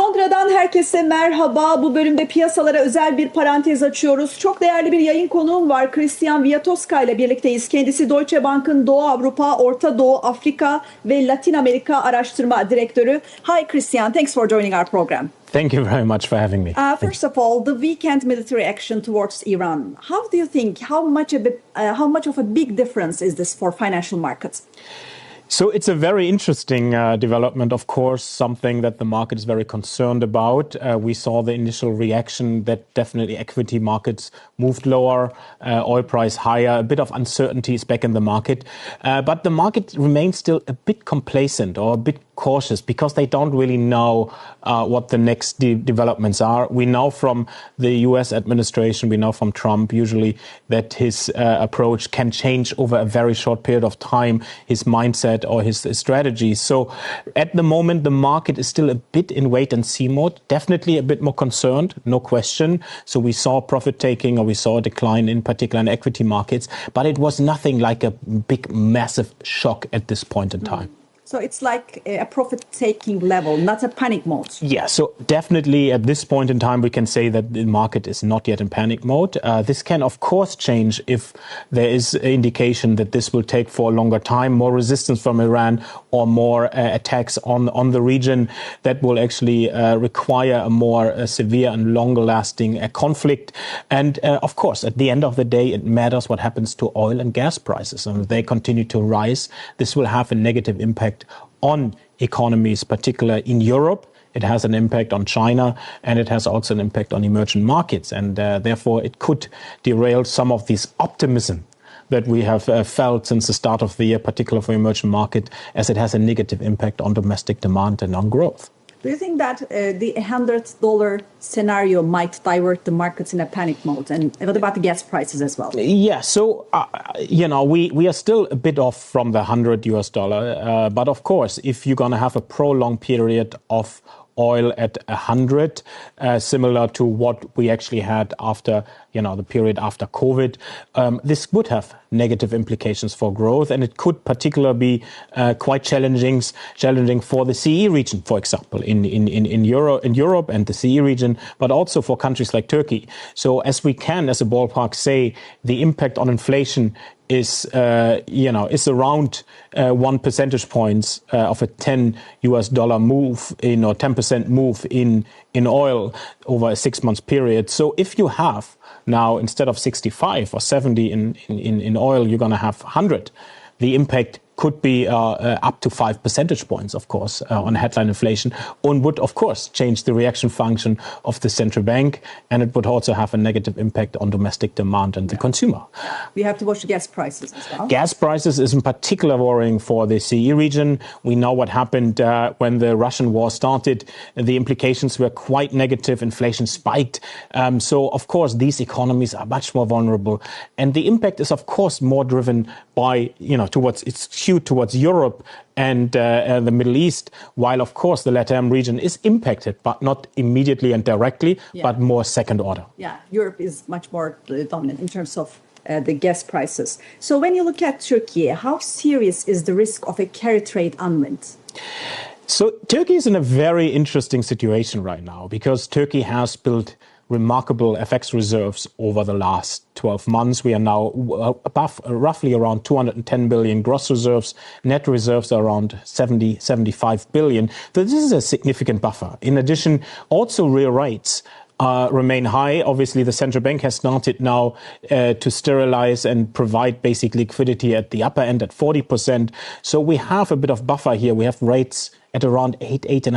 Londra'dan herkese merhaba. Bu bölümde piyasalara özel bir parantez açıyoruz. Çok değerli bir yayın konuğum var. Wietoska ile birlikteyiz. Kendisi Deutsche Bank'ın Doğu Avrupa, Orta Doğu, Afrika ve Latin Amerika Araştırma Direktörü. Hi Christian, thanks for joining our program. Thank you very much for having me. First of all, the weekend military action towards Iran. How do you think, how much of a big difference is this for financial markets? So it's a very interesting development, of course, something that the market is very concerned about. We saw the initial reaction that definitely equity markets moved lower, oil price higher, a bit of uncertainty is back in the market. But the market remains still a bit complacent or a bit cautious because they don't really know what the next developments are. We know from the US administration, we know from Trump usually that his approach can change over a very short period of time, his mindset or his strategy. So at the moment, the market is still a bit in wait and see mode, definitely a bit more concerned, no question. So we saw profit taking or we saw a decline in particular in equity markets, but it was nothing like a big, massive shock at this point in time. So it's like a profit-taking level, not a panic mode. Yeah, so definitely at this point in time, we can say that the market is not yet in panic mode. This can, of course, change if there is an indication that this will take for a longer time, more resistance from Iran or more attacks on the region that will actually require a more severe and longer-lasting conflict. And, of course, at the end of the day, it matters what happens to oil and gas prices. And if they continue to rise, this will have a negative impact on economies, particularly in Europe. It has an impact on China, and it has also an impact on emerging markets. And therefore, it could derail some of this optimism that we have felt since the start of the year, particularly for emerging market, as it has a negative impact on domestic demand and on growth. Do you think that the $100 scenario might divert the markets in a panic mode? And what about the gas prices as well? Yeah, so, we are still a bit off from the $100. But of course, if you're going to have a prolonged period of oil at 100, similar to what we actually had after, the period after COVID, this would have negative implications for growth, and it could particularly be quite challenging for the CE region, for example, in Europe and the CE region, but also for countries like Turkey. So as we can, as a ballpark, say the impact on inflation is around 1 percentage points of a $10 move or 10% move in oil over a 6 month period. So if you have now, instead of 65 or 70 in oil, you're going to have 100. The impact could be up to 5 percentage points, of course, on headline inflation, and would, of course, change the reaction function of the central bank, and it would also have a negative impact on domestic demand and the consumer. We have to watch the gas prices as well. Gas prices is in particular worrying for the CE region. We know what happened when the Russian war started. The implications were quite negative. Inflation spiked. So, of course, these economies are much more vulnerable. And the impact is, of course, more driven by, it's skewed towards Europe and the Middle East, while, of course, the LATAM region is impacted, but not immediately and directly, but more second order. Yeah, Europe is much more dominant in terms of the gas prices. So when you look at Turkey, how serious is the risk of a carry trade unwind? So Turkey is in a very interesting situation right now because Turkey has built remarkable FX reserves over the last 12 months. We are now above roughly around 210 billion gross reserves. Net reserves are around 75 billion. So this is a significant buffer. In addition, also real rates remain high. Obviously, the central bank has started now to sterilize and provide basic liquidity at the upper end at 40%. So we have a bit of buffer here. We have rates at around 8.5%,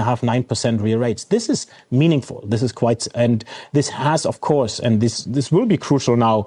9% real rates. This is meaningful. This is and this has, of course, and this will be crucial now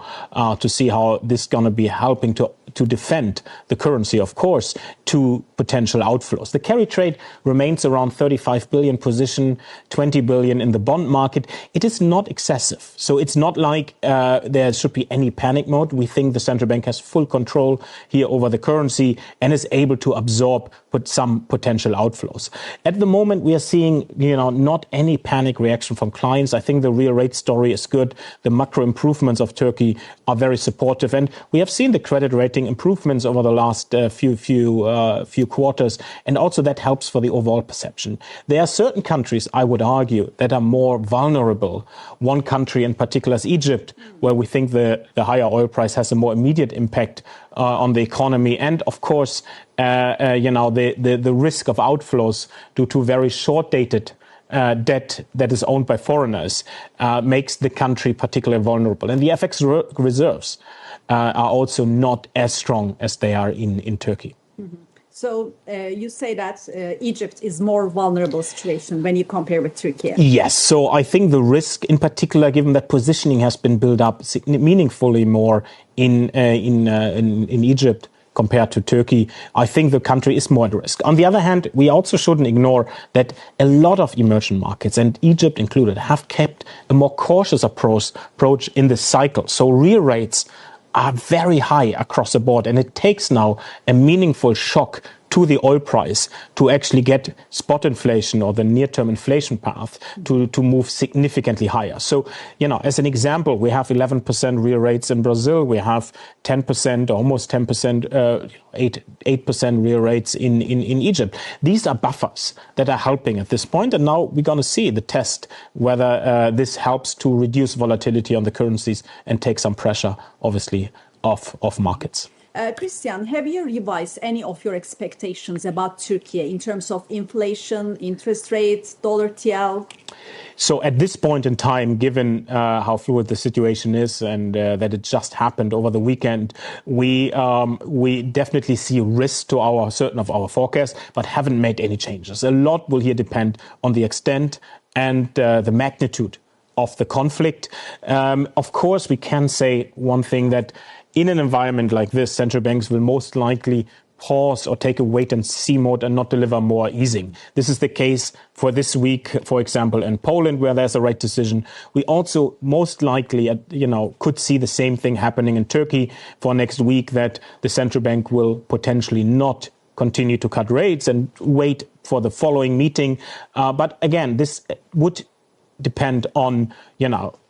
to see how this is going to be helping to defend the currency, of course, to potential outflows. The carry trade remains around 35 billion position, 20 billion in the bond market. It is not excessive. So it's not like there should be any panic mode. We think the central bank has full control here over the currency and is able to absorb some potential outflows. outflows. At the moment, we are seeing, not any panic reaction from clients. I think the real rate story is good. The macro improvements of Turkey are very supportive, and we have seen the credit rating improvements over the last few quarters, and also that helps for the overall perception. There are certain countries, I would argue, that are more vulnerable. One country in particular is Egypt, where we think the higher oil price has a more immediate impact on the economy, and of course, the risk of outflows due to very short-dated debt that is owned by foreigners makes the country particularly vulnerable. And the FX reserves are also not as strong as they are in Turkey. Mm-hmm. So you say that Egypt is more vulnerable situation when you compare with Turkey. Yes. So I think the risk, in particular, given that positioning has been built up meaningfully more in Egypt compared to Turkey, I think the country is more at risk. On the other hand, we also shouldn't ignore that a lot of emerging markets, and Egypt included, have kept a more cautious approach in this cycle. So real rates are very high across the board, and it takes now a meaningful shock to the oil price to actually get spot inflation or the near-term inflation path to move significantly higher. So, as an example, we have 11% real rates in Brazil. We have 10%, almost 10%, 8% real rates in Egypt. These are buffers that are helping at this point. And now we're going to see the test whether this helps to reduce volatility on the currencies and take some pressure, obviously, off markets. Christian, have you revised any of your expectations about Turkey in terms of inflation, interest rates, dollar TL? So at this point in time, given how fluid the situation is and that it just happened over the weekend, we definitely see risk to certain of our forecasts, but haven't made any changes. A lot will here depend on the extent and the magnitude of the conflict. Of course, we can say one thing, that in an environment like this, central banks will most likely pause or take a wait-and-see mode and not deliver more easing. This is the case for this week, for example, in Poland, where there's a rate decision. We also most likely, could see the same thing happening in Turkey for next week, that the central bank will potentially not continue to cut rates and wait for the following meeting. But again, this would depend on,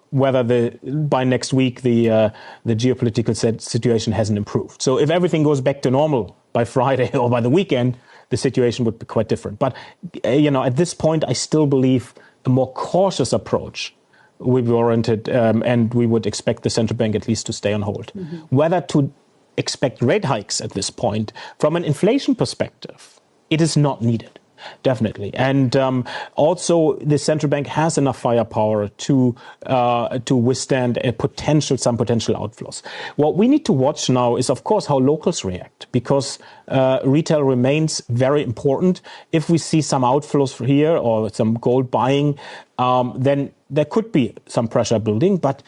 whether by next week the geopolitical situation hasn't improved. So if everything goes back to normal by Friday or by the weekend, the situation would be quite different. But at this point, I still believe a more cautious approach would be warranted, and we would expect the central bank at least to stay on hold. Mm-hmm. Whether to expect rate hikes at this point, from an inflation perspective, it is not needed. Definitely. And also the central bank has enough firepower to withstand some potential outflows. What we need to watch now is, of course, how locals react, because retail remains very important. If we see some outflows here or some gold buying, then there could be some pressure building. But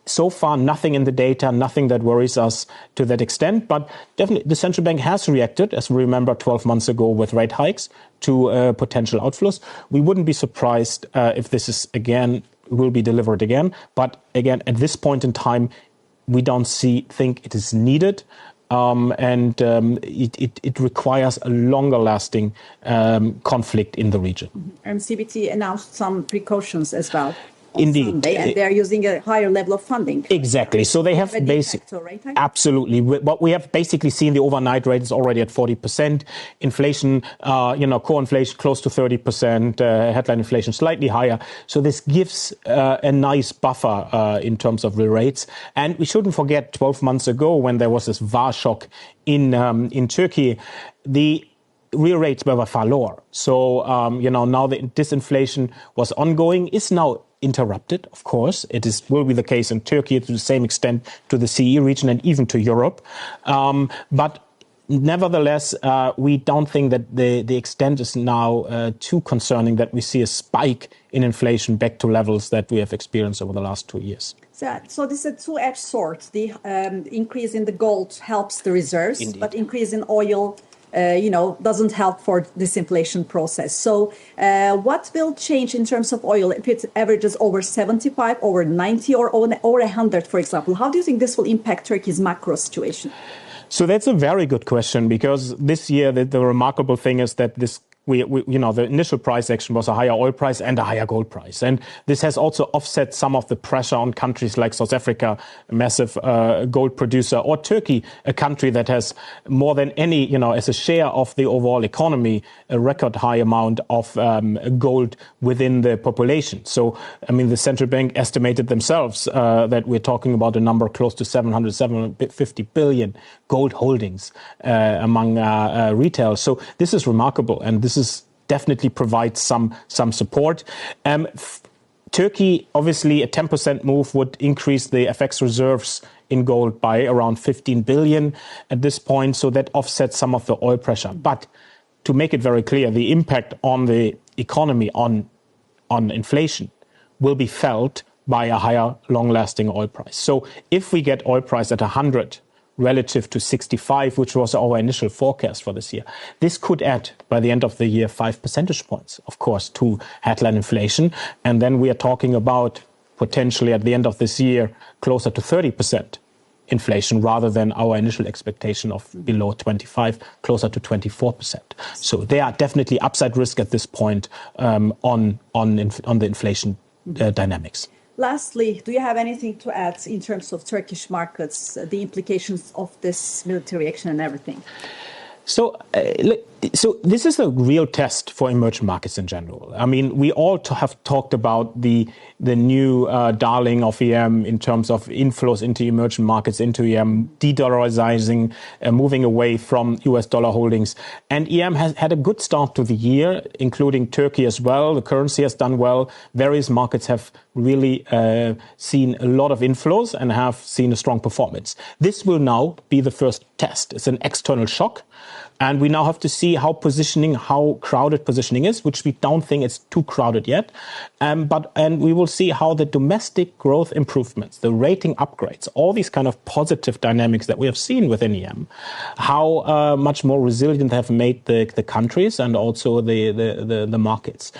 so far, nothing in the data, nothing that worries us to that extent. But definitely, the central bank has reacted, as we remember, 12 months ago with rate hikes to potential outflows. We wouldn't be surprised if this will be delivered again. But again, at this point in time, we don't think it is needed. And it requires a longer-lasting conflict in the region. And CBT announced some precautions as well. Indeed. Sunday, and they're using a higher level of funding. Exactly. So they have absolutely. What we have basically seen, the overnight rate is already at 40%. Inflation, core inflation close to 30%, headline inflation slightly higher. So this gives a nice buffer in terms of real rates. And we shouldn't forget 12 months ago, when there was this VAR shock in Turkey, the real rates were far lower. So, now the disinflation was ongoing, is now interrupted, of course. Will be the case in Turkey to the same extent to the CE region and even to Europe. But nevertheless, we don't think that the extent is now too concerning, that we see a spike in inflation back to levels that we have experienced over the last 2 years. So this is a two-edged sword. The increase in the gold helps the reserves, Indeed. But increase in oil doesn't help for disinflation process. So what will change in terms of oil if it averages over 75, over 90, or over 100, for example? How do you think this will impact Turkey's macro situation? So that's a very good question, because this year the remarkable thing is that this the initial price action was a higher oil price and a higher gold price. And this has also offset some of the pressure on countries like South Africa, a massive gold producer, or Turkey, a country that has more than any, as a share of the overall economy, a record high amount of gold within the population. So, the central bank estimated themselves that we're talking about a number close to 750 billion gold holdings among retail. So this is remarkable, and this is definitely provides some support. Turkey, obviously, a 10% move would increase the FX reserves in gold by around 15 billion at this point, so that offsets some of the oil pressure. But to make it very clear, the impact on the economy, on inflation, will be felt by a higher long-lasting oil price. So if we get oil price at 100 relative to 65, which was our initial forecast for this year, this could add, by the end of the year, 5 percentage points, of course, to headline inflation. And then we are talking about potentially at the end of this year, closer to 30% inflation rather than our initial expectation of below 25, closer to 24%. So there are definitely upside risk at this point on the inflation dynamics. Lastly, do you have anything to add in terms of Turkish markets, the implications of this military action and everything? So this is a real test for emerging markets in general. We all have talked about the new darling of EM in terms of inflows into emerging markets, into EM, de-dollarizing, moving away from US dollar holdings. And EM has had a good start to the year, including Turkey as well. The currency has done well. Various markets have really seen a lot of inflows and have seen a strong performance. This will now be the first test. It's an external shock. And we now have to see how crowded positioning is, which we don't think it's too crowded yet. And we will see how the domestic growth improvements, the rating upgrades, all these kind of positive dynamics that we have seen within EM, how much more resilient they have made the countries and also the markets.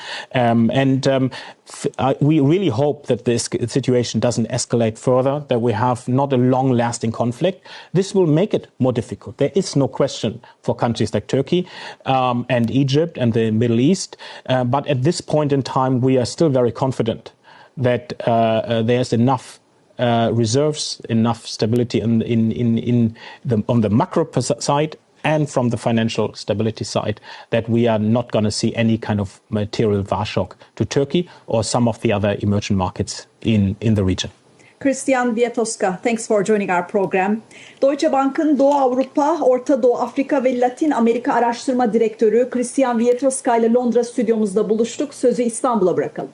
We really hope that this situation doesn't escalate further, that we have not a long-lasting conflict. This will make it more difficult. There is no question for countries like Turkey and Egypt and the Middle East. But at this point in time, we are still very confident that there's enough reserves, enough stability on the macro side and from the financial stability side, that we are not going to see any kind of material VAR shock to Turkey or some of the other emerging markets in the region. Christian Wietoska, thanks for joining our program. Deutsche Bank'ın Doğu Avrupa, Orta Doğu, Afrika ve Latin Amerika Araştırma Direktörü Christian Wietoska ile Londra stüdyomuzda buluştuk. Sözü İstanbul'a bırakalım.